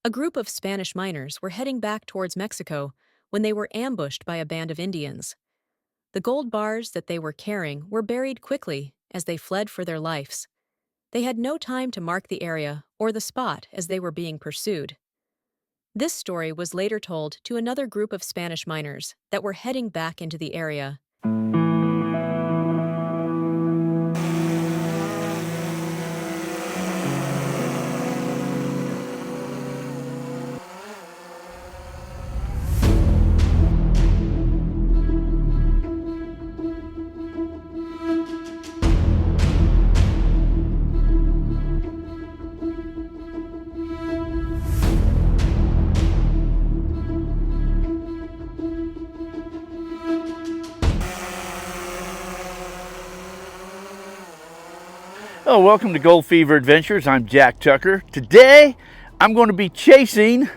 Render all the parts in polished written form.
A group of Spanish miners were heading back towards Mexico when they were ambushed by a band of Indians. The gold bars that they were carrying were buried quickly as they fled for their lives. They had no time to mark the area or the spot as they were being pursued. This story was later told to another group of Spanish miners that were heading back into the area. Hello, welcome to Gold Fever Adventures. I'm Jack Tucker. Today, I'm going to be chasing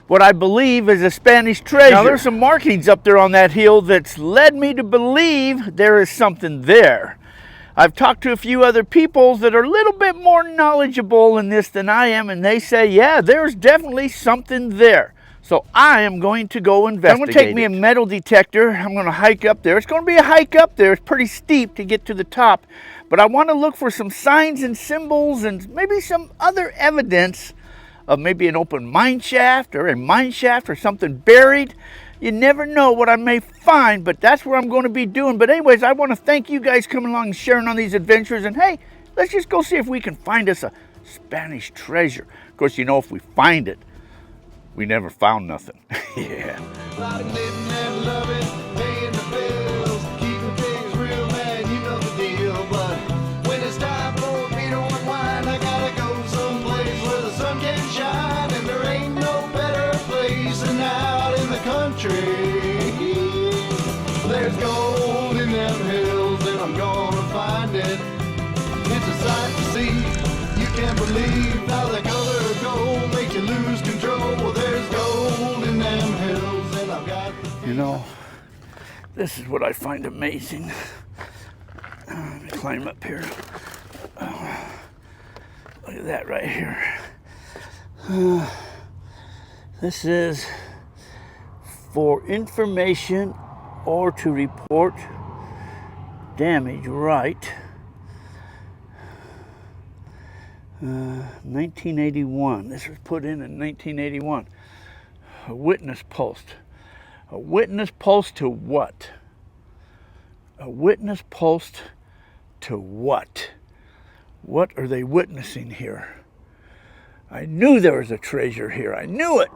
what I believe is a Spanish treasure. Now, there's some markings up there on that hill that's led me to believe there is something there. I've talked to a few other people that are a little bit more knowledgeable in this than I am, and they say, yeah, there's definitely something there. So I am going to go investigate. I'm going to take me a metal detector. I'm going to hike up there. It's going to be a hike up there. It's pretty steep to get to the top. But I want to look for some signs and symbols and maybe some other evidence of maybe an open mine shaft or a mine shaft or something buried. You never know what I may find, but that's where I'm going to be doing. But anyways, I want to thank you guys coming along and sharing on these adventures. And hey, let's just go see if we can find us a Spanish treasure. Of course, you know, if we find it, we never found nothing. Yeah. There's gold in them hills and I'm gonna find it. It's a sight to see. You can't believe how the color of gold makes you lose control. Well, there's gold in them hills and I've got the... You know, this is what I find amazing. Let me climb up here. Look at that right here. This is for information or to report damage, right? 1981. This was put in 1981. A witness post. A witness post to what? A witness post to what? What are they witnessing here? I knew there was a treasure here. I knew it.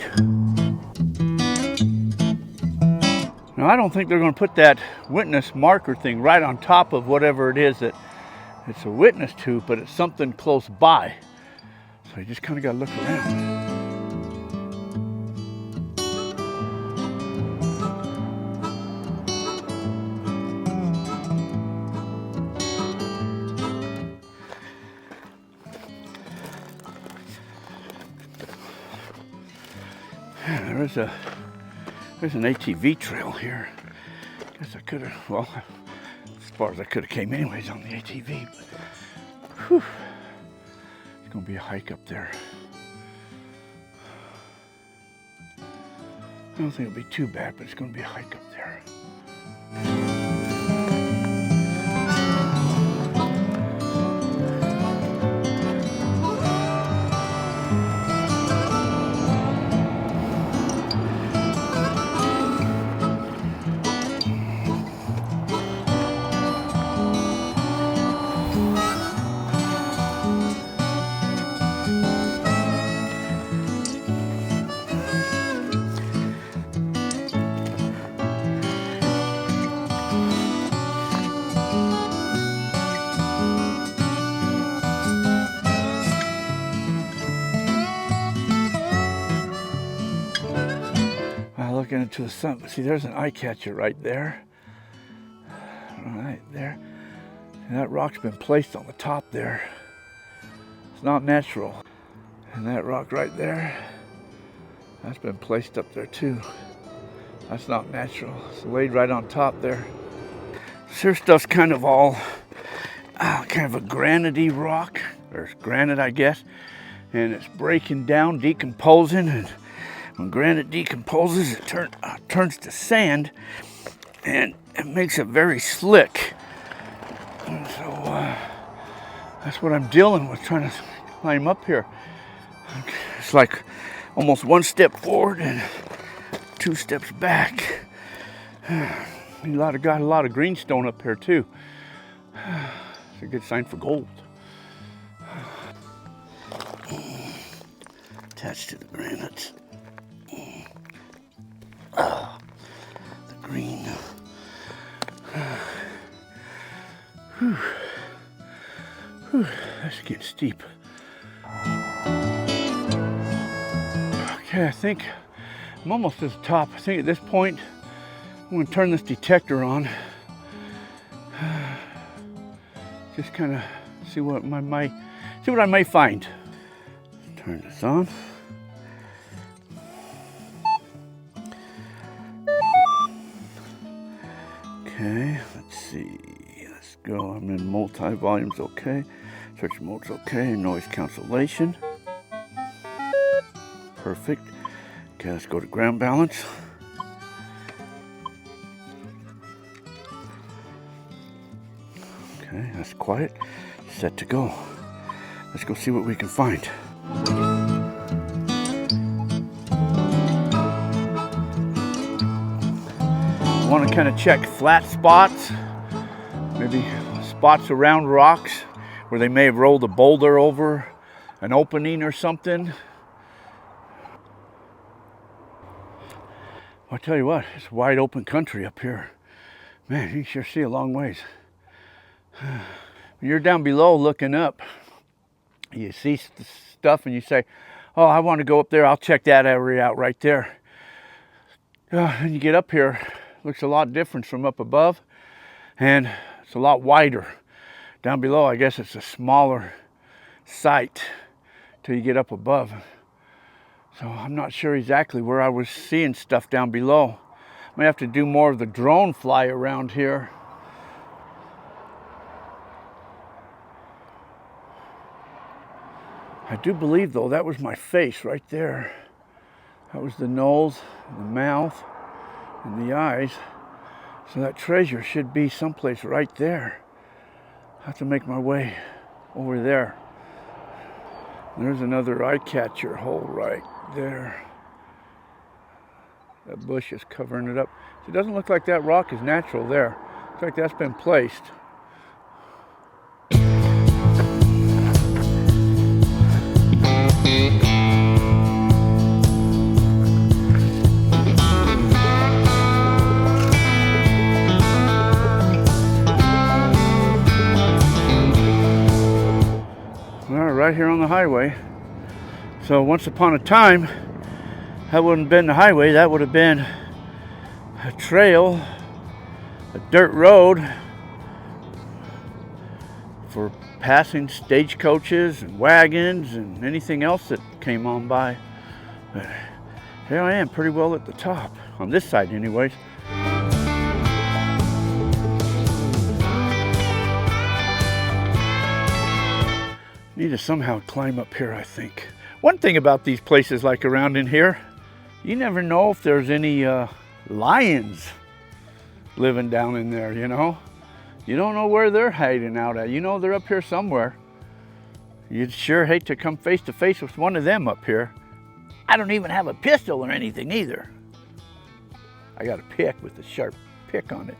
Now, I don't think they're going to put that witness marker thing right on top of whatever it is that it's a witness to, but it's something close by. So you just kind of got to look around. There's an ATV trail here. Guess I could have, well, as far as I could have came anyways on the ATV. But, whew, it's going to be a hike up there. I don't think it'll be too bad, but it's going to be a hike up there. Looking into the sun, but see, there's an eye catcher right there. Right there. And that rock's been placed on the top there. It's not natural. And that rock right there, that's been placed up there too. That's not natural. It's laid right on top there. This stuff's kind of all kind of a granite-y rock, or granite, I guess. and it's breaking down, decomposing, and when granite decomposes, it turns to sand, and it makes it very slick. And so that's what I'm dealing with, trying to climb up here. It's like almost one step forward and 2 steps back. Got a lot of greenstone up here too. It's a good sign for gold. Attached to the granite. The green. That's getting steep. Okay, I think I'm almost at the top. I think at this point, I'm going to turn this detector on. Just kind of see what I may find. Turn this on. Okay, let's see. Let's go. I'm in multi-volumes, okay. Search mode's okay. Noise cancellation. Perfect. Okay, let's go to ground balance. Okay, that's quiet. Set to go. Let's go see what we can find. I want to kind of check flat spots, maybe spots around rocks where they may have rolled a boulder over an opening or something. I'll tell you what, it's wide open country up here. Man, you can sure see a long ways. When you're down below looking up, you see stuff and you say, oh, I want to go up there, I'll check that area out right there. And you get up here, looks a lot different from up above, and it's a lot wider. Down below, I guess it's a smaller sight till you get up above. So I'm not sure exactly where I was seeing stuff down below. I may have to do more of the drone fly around here. I do believe, though, that was my face right there. That was the nose, the mouth, and the eyes. So that treasure should be someplace right there. I have to make my way over there. There's another eye catcher hole right there. That bush is covering it up. So it doesn't look like that rock is natural there. Looks like that's been placed. Right here on the highway. So once upon a time, that wouldn't have been the highway, that would have been a trail, a dirt road for passing stagecoaches and wagons and anything else that came on by. But here I am, pretty well at the top, on this side anyways. Need to somehow climb up here, I think. One thing about these places like around in here, you never know if there's any lions living down in there, you know? You don't know where they're hiding out at. You know they're up here somewhere. You'd sure hate to come face to face with one of them up here. I don't even have a pistol or anything either. I got a pick with a sharp pick on it.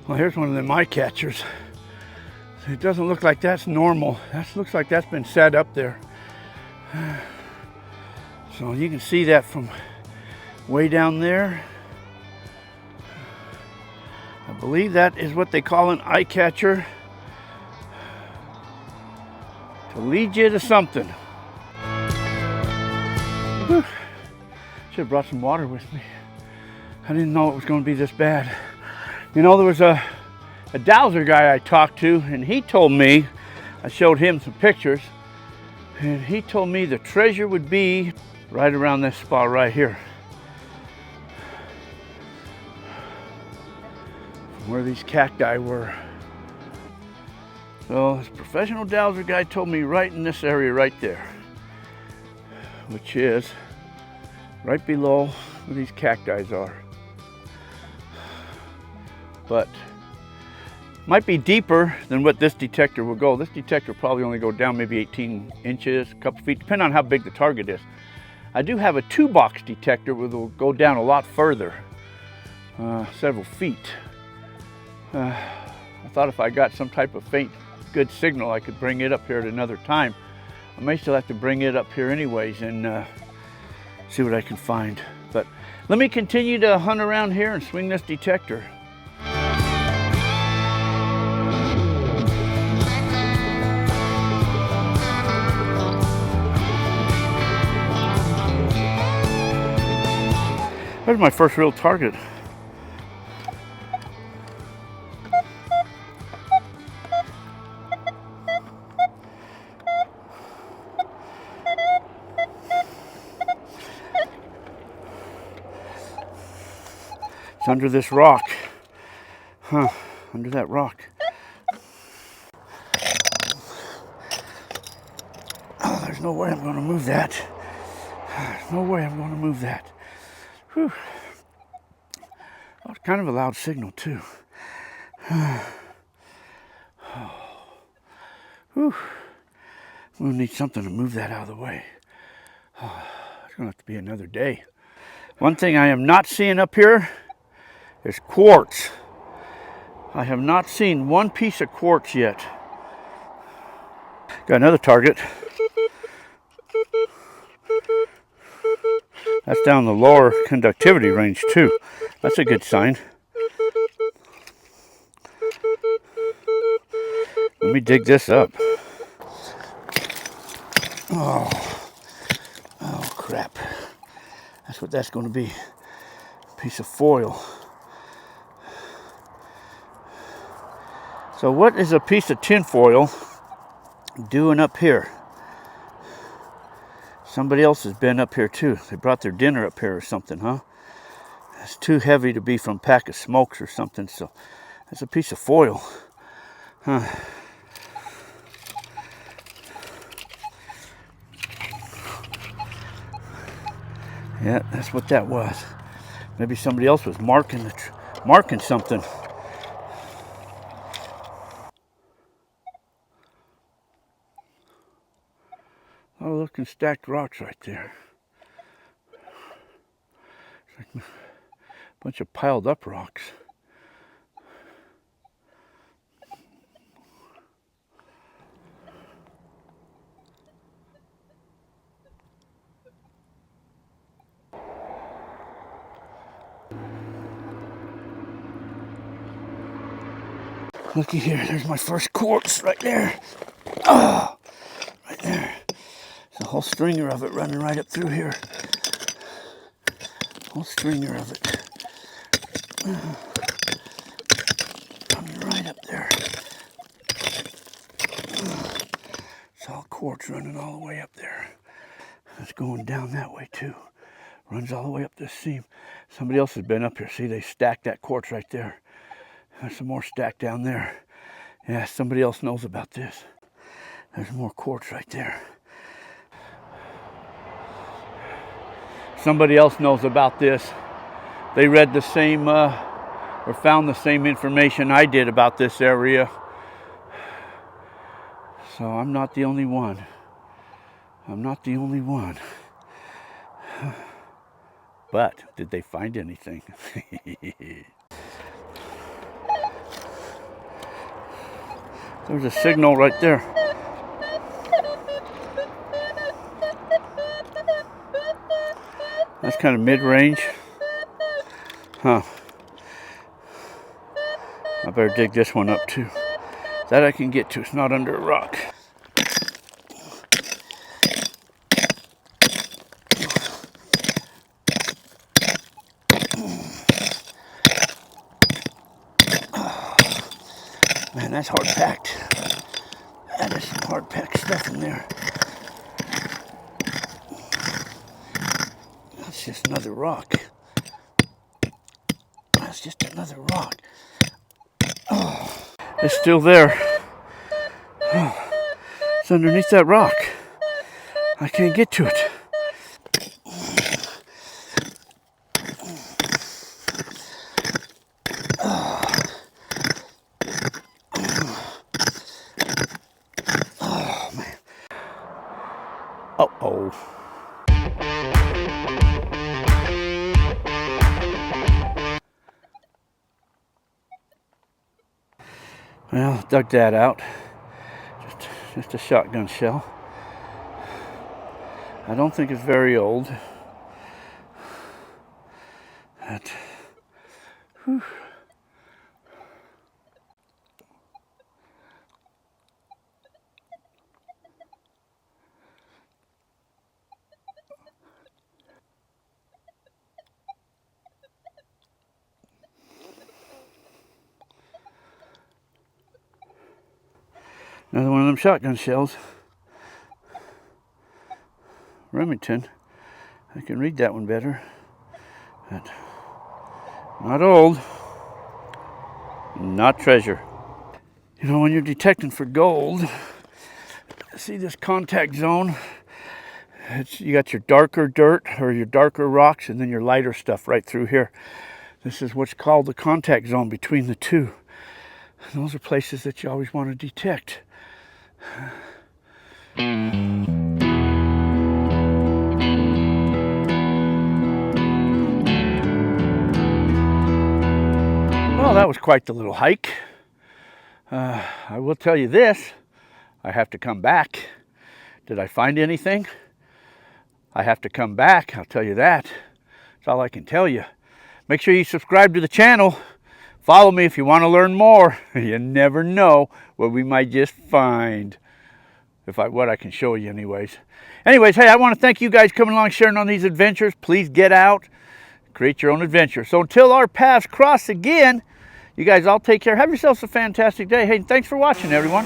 Well, here's one of them eye catchers. It doesn't look like that's normal. That looks like that's been set up there. So you can see that from way down there. I believe that is what they call an eye catcher. To lead you to something. Whew. Should have brought some water with me. I didn't know it was going to be this bad. You know, there was a dowser guy I talked to, and he told me, I showed him some pictures, and he told me the treasure would be right around this spot right here. Where these cacti were. So this professional dowser guy told me right in this area right there, which is right below where these cacti are. But might be deeper than what this detector will go. This detector will probably only go down maybe 18 inches, a couple feet, depending on how big the target is. I do have a 2-box detector where it'll go down a lot further, several feet. I thought if I got some type of faint, good signal, I could bring it up here at another time. I may still have to bring it up here anyways and see what I can find. But let me continue to hunt around here and swing this detector. There's my first real target. It's under this rock. Under that rock. Oh, there's no way I'm going to move that. There's no way I'm going to move that. Whew. Oh, it's kind of a loud signal too. Whew. We'll need something to move that out of the way. Oh, it's going to have to be another day. One thing I am not seeing up here is quartz. I have not seen one piece of quartz yet. Got another target. That's down the lower conductivity range too. That's a good sign. Let me dig this up. Oh crap. That's what that's going to be. A piece of foil. So what is a piece of tin foil doing up here? Somebody else has been up here too. They brought their dinner up here or something, huh? It's too heavy to be from a pack of smokes or something, so that's a piece of foil. Huh. Yeah, that's what that was. Maybe somebody else was marking something. Oh, look, and stacked rocks right there. It's like a bunch of piled up rocks. Looky here, there's my first quartz right there. Oh, right there. There's a whole stringer of it running right up through here. Whole stringer of it. Coming right up there. It's all quartz running all the way up there. It's going down that way too. Runs all the way up this seam. Somebody else has been up here. See, they stacked that quartz right there. There's some more stacked down there. Yeah, somebody else knows about this. There's more quartz right there. Somebody else knows about this. They read the same, or found the same information I did about this area. So I'm not the only one. I'm not the only one. But did they find anything? There's a signal right there. That's kind of mid-range. Huh. I better dig this one up too. That I can get to. It's not under a rock. Man, that's hard packed. That is some hard packed stuff in there. That's just another rock. That's just another rock. Oh, it's still there. It's underneath that rock. I can't get to it. Oh, man. Uh-oh. Well, dug that out. Just a shotgun shell. I don't think it's very old. But, whew. Another one of them shotgun shells. Remington. I can read that one better. But not old. Not treasure. You know, when you're detecting for gold, see this contact zone? You got your darker dirt or your darker rocks and then your lighter stuff right through here. This is what's called the contact zone between the two. And those are places that you always want to detect. Well, that was quite the little hike. I will tell you this, I have to come back. Did I find anything? I have to come back, I'll tell you that. That's all I can tell you. Make sure you subscribe to the channel. Follow me if you want to learn more. You never know what we might just find. What I can show you anyways. Anyways, hey, I want to thank you guys coming along, sharing on these adventures. Please get out, create your own adventure. So until our paths cross again, you guys all take care. Have yourselves a fantastic day. Hey, thanks for watching, everyone.